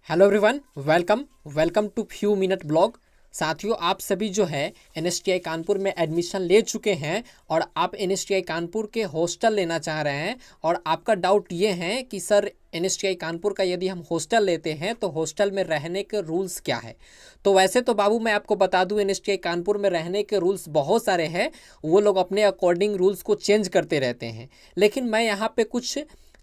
Hello everyone, welcome welcome to few minute blog. साथियों, आप सभी जो है एनएसटीआई कानपुर में एडमिशन ले चुके हैं और आप एनएसटीआई कानपुर के हॉस्टल लेना चाह रहे हैं और आपका डाउट ये है कि सर एनएसटीआई कानपुर का यदि हम हॉस्टल लेते हैं तो हॉस्टल में रहने के रूल्स क्या है। तो वैसे तो बाबू मैं आपको बता दूं, एनएसटीआई कानपुर में रहने के रूल्स बहुत सारे हैं। वो लोग अपने अकॉर्डिंग रूल्स को चेंज करते रहते हैं, लेकिन मैं यहाँ पे कुछ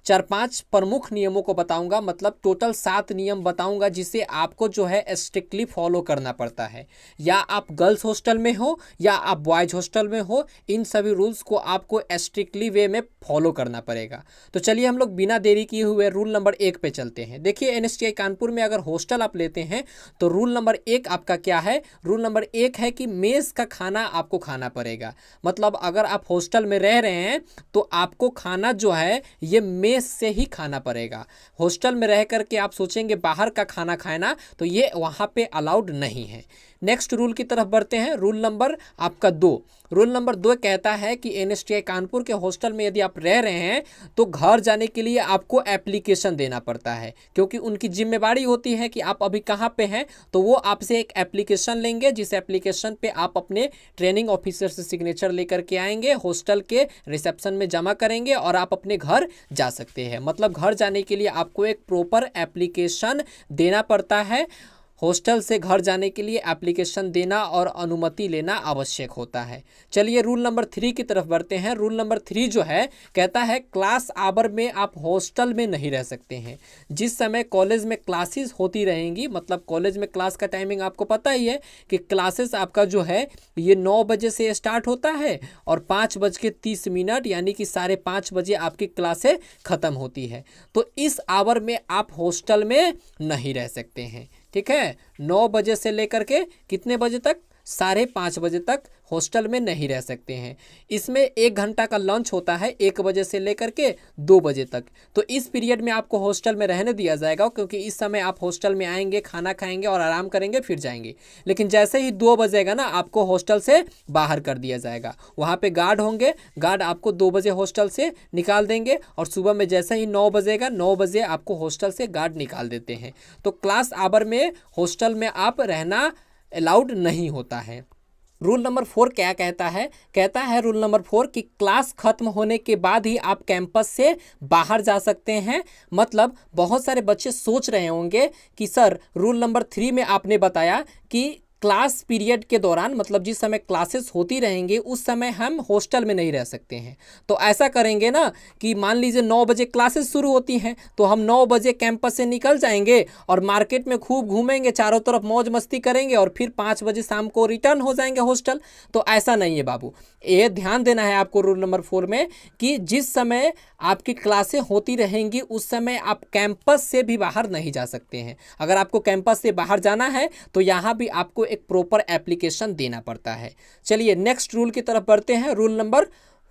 4-5 प्रमुख नियमों को बताऊंगा। मतलब टोटल 7 नियम बताऊंगा जिसे आपको जो है स्ट्रिक्टली फॉलो करना पड़ता है। या आप गर्ल्स हॉस्टल में हो या आप बॉयज हॉस्टल में हो, इन सभी रूल्स को आपको स्ट्रिक्टली वे में फॉलो करना पड़ेगा। तो चलिए हम लोग बिना देरी किए हुए रूल नंबर 1 पे चलते हैं। देखिए, एनएसटीआई कानपुर में अगर हॉस्टल आप लेते हैं तो रूल नंबर 1 आपका क्या है। रूल नंबर 1 है कि मेस का खाना आपको खाना पड़ेगा। मतलब अगर आप हॉस्टल में रह रहे हैं तो आपको खाना जो है ये मेस से ही खाना पड़ेगा। हॉस्टल में रह करके आप सोचेंगे बाहर का खाना खाना, तो ये वहाँ पे अलाउड नहीं है। नेक्स्ट रूल की तरफ बढ़ते हैं। रूल नंबर आपका 2। रूल नंबर 2 कहता है कि एनएसटीआई कानपुर के हॉस्टल में यदि आप रह रहे हैं तो घर जाने के लिए आपको एप्लीकेशन देना पड़ता है, क्योंकि उनकी जिम्मेदारी होती है कि आप अभी कहाँ पे हैं। तो वो आपसे एक एप्लीकेशन लेंगे, जिस एप्लीकेशन पे आप अपने ट्रेनिंग ऑफिसर से सिग्नेचर लेकर के आएंगे, हॉस्टल के रिसेप्शन में जमा करेंगे और आप अपने घर जा सकते हैं। मतलब घर जाने के लिए आपको एक प्रॉपर एप्लीकेशन देना पड़ता है। हॉस्टल से घर जाने के लिए एप्लीकेशन देना और अनुमति लेना आवश्यक होता है। चलिए रूल नंबर 3 की तरफ बढ़ते हैं। रूल नंबर 3 जो है कहता है क्लास आवर में आप हॉस्टल में नहीं रह सकते हैं। जिस समय कॉलेज में क्लासेस होती रहेंगी, मतलब कॉलेज में क्लास का टाइमिंग आपको पता ही है कि क्लासेस आपका जो है ये 9 बजे से स्टार्ट होता है और 5:30 यानी कि 5:30 बजे आपकी क्लासें ख़त्म होती है। तो इस आवर में आप हॉस्टल में नहीं रह सकते हैं। ठीक है, 9 बजे से लेकर के कितने बजे तक? 5:30 बजे तक हॉस्टल में नहीं रह सकते हैं। इसमें 1 घंटा का लंच होता है, 1 बजे से लेकर के 2 बजे तक। तो इस पीरियड में आपको हॉस्टल में रहने दिया जाएगा, क्योंकि इस समय आप हॉस्टल में आएंगे, खाना खाएंगे और आराम करेंगे, फिर जाएंगे। लेकिन जैसे ही 2 बजेगा ना, आपको हॉस्टल से बाहर कर दिया जाएगा। वहाँ पे गार्ड होंगे, गार्ड आपको 2 बजे हॉस्टल से निकाल देंगे और सुबह में जैसे ही 9 बजेगा, 9 बजे आपको हॉस्टल से गार्ड निकाल देते हैं। तो क्लास आवर में हॉस्टल में आप रहना अलाउड नहीं होता है। रूल नंबर 4 क्या कहता है? कहता है रूल नंबर 4 कि क्लास खत्म होने के बाद ही आप कैंपस से बाहर जा सकते हैं। मतलब बहुत सारे बच्चे सोच रहे होंगे कि सर रूल नंबर 3 में आपने बताया कि क्लास पीरियड के दौरान, मतलब जिस समय क्लासेस होती रहेंगी उस समय हम हॉस्टल में नहीं रह सकते हैं। तो ऐसा करेंगे ना कि मान लीजिए 9 बजे क्लासेस शुरू होती हैं तो हम 9 बजे कैंपस से निकल जाएंगे और मार्केट में खूब घूमेंगे, चारों तरफ मौज मस्ती करेंगे और फिर 5 बजे शाम को रिटर्न हो जाएंगे हॉस्टल। तो ऐसा नहीं है बाबू, ये ध्यान देना है आपको रूल नंबर 4 में कि जिस समय आपकी क्लासें होती रहेंगी उस समय आप कैंपस से भी बाहर नहीं जा सकते हैं। अगर आपको कैंपस से बाहर जाना है तो यहाँ भी आपको एक प्रॉपर एप्लीकेशन देना पड़ता है। चलिए नेक्स्ट रूल की तरफ बढ़ते हैं। रूल नंबर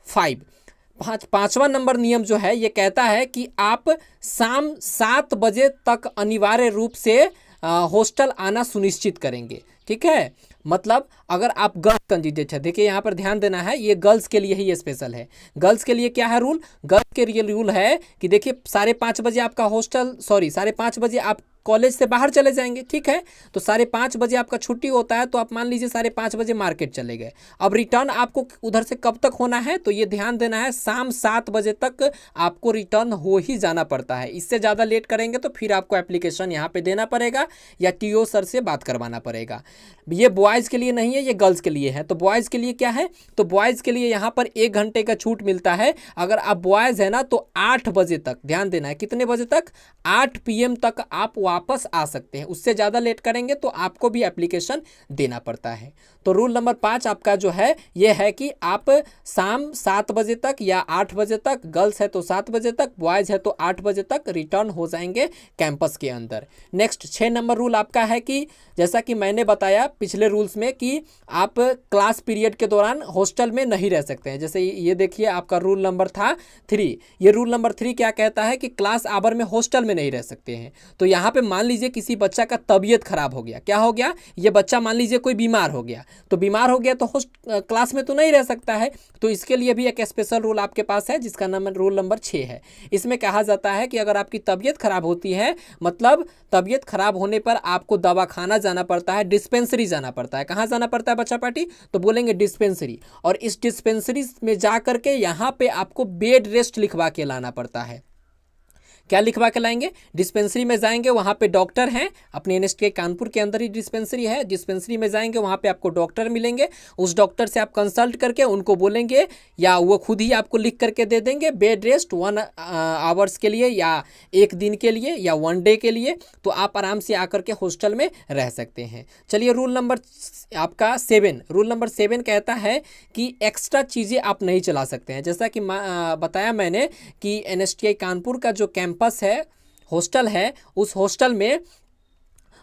5, पांचवा नंबर नियम जो है ये कहता है कि आप शाम 7 बजे तक अनिवार्य रूप से हॉस्टल आना सुनिश्चित करेंगे। ठीक है, मतलब अगर आप गर्ल्स कैंडिडेट है, देखिए यहाँ पर ध्यान देना है, ये गर्ल्स के लिए ही स्पेशल है। गर्ल्स के लिए क्या है रूल? गर्ल्स के लिए रूल है कि देखिए 5:30 बजे आपका हॉस्टल, 5:30 बजे आप कॉलेज से बाहर चले जाएंगे। ठीक है, तो 5:30 बजे आपका छुट्टी होता है, तो आप मान लीजिए 5:30 बजे मार्केट चले गए। अब रिटर्न आपको उधर से कब तक होना है? तो ये ध्यान देना है, शाम 7 बजे तक आपको रिटर्न हो ही जाना पड़ता है। इससे ज़्यादा लेट करेंगे तो फिर आपको एप्लीकेशन यहाँ पे देना पड़ेगा या टीओ सर से बात करवाना पड़ेगा। ये बॉयज़ के लिए नहीं है, ये गर्ल्स के लिए है। तो बॉयज़ के लिए क्या है? तो बॉयज़ के लिए यहाँ पर 1 घंटे का छूट मिलता है। अगर आप बॉयज़ है ना तो 8 बजे तक, ध्यान देना है, कितने बजे तक? 8 PM तक आप वापस आ सकते हैं। उससे ज़्यादा लेट करेंगे तो आपको भी एप्लीकेशन देना पड़ता है। तो रूल नंबर 5 आपका जो है ये है कि आप शाम 7 बजे तक या 8 बजे तक, गर्ल्स है तो 7 बजे तक, बॉयज़ है तो 8 बजे तक रिटर्न हो जाएंगे कैंपस के अंदर। नेक्स्ट 6 नंबर रूल आपका है कि जैसा कि मैंने बताया पिछले रूल्स में कि आप क्लास पीरियड के दौरान हॉस्टल में नहीं रह सकते हैं। जैसे ये देखिए आपका रूल नंबर था 3, ये रूल नंबर 3 क्या कहता है कि क्लास आवर में हॉस्टल में नहीं रह सकते हैं। तो यहाँ पे मान लीजिए किसी बच्चा का तबीयत खराब हो गया, क्या हो गया, ये बच्चा मान लीजिए कोई बीमार हो गया, तो बीमार हो गया तो होस्ट क्लास में तो नहीं रह सकता है, तो इसके लिए भी एक स्पेशल रूल आपके पास है जिसका नाम रूल नंबर 6 है। इसमें कहा जाता है कि अगर आपकी तबीयत खराब होती है, मतलब तबीयत खराब होने पर आपको दवा खाना जाना पड़ता है, डिस्पेंसरी जाना पड़ता है। कहाँ जाना पड़ता है बच्चा पार्टी, तो बोलेंगे डिस्पेंसरी। और इस डिस्पेंसरी में जा करके यहाँ पे आपको बेड रेस्ट लिखवा के लाना पड़ता है। क्या लिखवा के लाएंगे, डिस्पेंसरी में जाएंगे, वहाँ पे डॉक्टर हैं, अपने एनएसटीआई कानपुर के अंदर ही डिस्पेंसरी है, डिस्पेंसरी में जाएंगे, वहाँ पे आपको डॉक्टर मिलेंगे, उस डॉक्टर से आप कंसल्ट करके उनको बोलेंगे या वो खुद ही आपको लिख करके दे देंगे बेड रेस्ट 1 आवर्स के लिए या 1 दिन के लिए या 1 डे के लिए, तो आप आराम से आकर के हॉस्टल में रह सकते हैं। चलिए रूल नंबर आपका 7, रूल नंबर 7 कहता है कि एक्स्ट्रा चीज़ें आप नहीं चला सकते हैं। जैसा कि बताया मैंने कि एनएसटीआई कानपुर का जो कैंपस है, हॉस्टल है, उस हॉस्टल में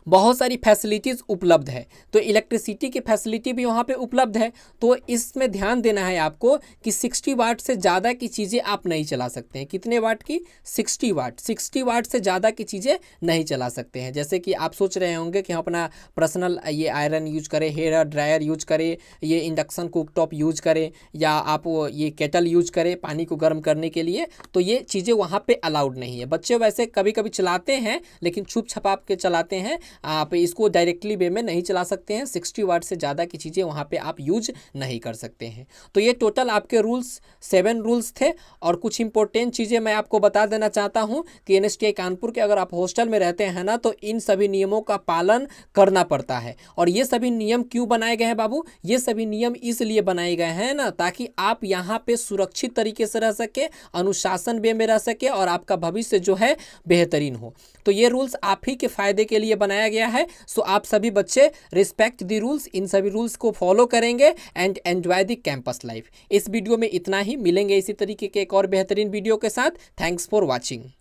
बहुत सारी फैसिलिटीज़ उपलब्ध है, तो इलेक्ट्रिसिटी की फैसिलिटी भी वहाँ पे उपलब्ध है। तो इसमें ध्यान देना है आपको कि 60 वाट से ज़्यादा की चीज़ें आप नहीं चला सकते हैं। कितने वाट की, 60 वाट, 60 वाट से ज़्यादा की चीज़ें नहीं चला सकते हैं। जैसे कि आप सोच रहे होंगे कि हम अपना पर्सनल ये आयरन यूज करें, हेयर ड्रायर यूज करें, ये इंडक्शन कुकटॉप यूज करें, या आप ये केटल यूज करें पानी को गर्म करने के लिए, तो ये चीज़ें वहाँ पे अलाउड नहीं है। बच्चे वैसे कभी कभी चलाते हैं लेकिन छुप छपाप के चलाते हैं, आप इसको डायरेक्टली वे में नहीं चला सकते हैं। 60 वाट से ज़्यादा की चीज़ें वहाँ पे आप यूज नहीं कर सकते हैं। तो ये टोटल आपके रूल्स 7 रूल्स थे। और कुछ इंपॉर्टेंट चीज़ें मैं आपको बता देना चाहता हूँ कि एनएसटीआई कानपुर के अगर आप हॉस्टल में रहते हैं ना, तो इन सभी नियमों का पालन करना पड़ता है। और ये सभी नियम क्यों बनाए गए हैं बाबू, ये सभी नियम इसलिए बनाए गए हैं ना, ताकि आप यहाँ पे सुरक्षित तरीके से रह सके, अनुशासन वे में रह सके और आपका भविष्य जो है बेहतरीन हो। तो ये रूल्स आप ही के फायदे के लिए बनाया गया है। सो आप सभी बच्चे रिस्पेक्ट द रूल्स, इन सभी रूल्स को फॉलो करेंगे and enjoy the campus life. इस वीडियो में इतना ही, मिलेंगे इसी तरीके के एक और बेहतरीन वीडियो के साथ। Thanks for watching.